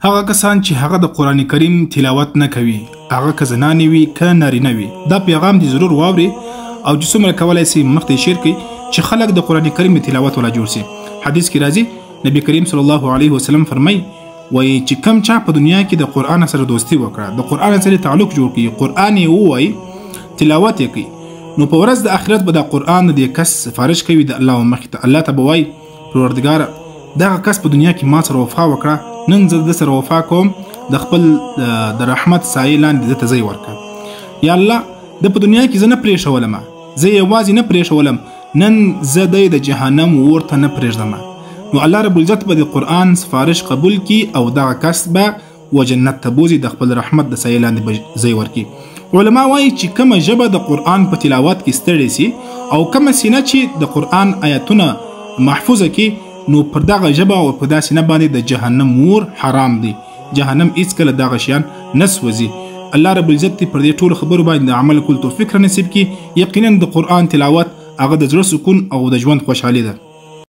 هغه کسان چې هغه د قرآن کریم تلاوت نه کوي، هغه که زنانې وي که نارینه وي، دا پیغام دې ضرور واوري او چې څومره کولی سي مخته یې شیر کړي چې خلک د قرآن کریم د تلاوت والا جوړ سي. حدیث کې راځي نبی کریم صلی الله علیه وسلم فرمایي وایي چې کم چا په دنیا کې د قرآن سره دوستي وکړه، د قرآن سره تعلق جوړ کړي، قرآن یې ووایي، تلاوت یې کوي، نو په ورځ د آخرت به د قرآن د دې کس سفارش کوي د الله مخې ته. الله ته به وایي پروردګاره دغه کس په دنیا کې ما سره وفا وکړه، نن زه د سره وفا کوم، د خپل د رحمت سایې لاندې ده ته ځای ورکړه. یا الله د په دنیا کې زه نه پرېښولم، زه یوازې نه پرېښولم، نن زه د جهنم اور ته نه پرېږدم. نو الله رب العزت به د قرآن سفارش قبول کی او دغه کس به و جنت ته بوزي، د خپل رحمت د سایې لاندې به ځای ورکړي. علما وایي چې کومه ژبه د قرآن په تلاوت کې ستړې سي او کومه سینه چې د قرآن آیتونه محفوظه کی، نو پر دغه ژبه او په داسې نه باندې د جهنم اور حرام دی. جهنم هیڅکله دغه شیان نه سوځي. الله رب العزت پر دې ټولو خبرو باندې د عمل کول توفیق را نصیب کړي. یقینا د قرآن تلاوت هغه د زړه سکون او د ژوند خوشحالي ده.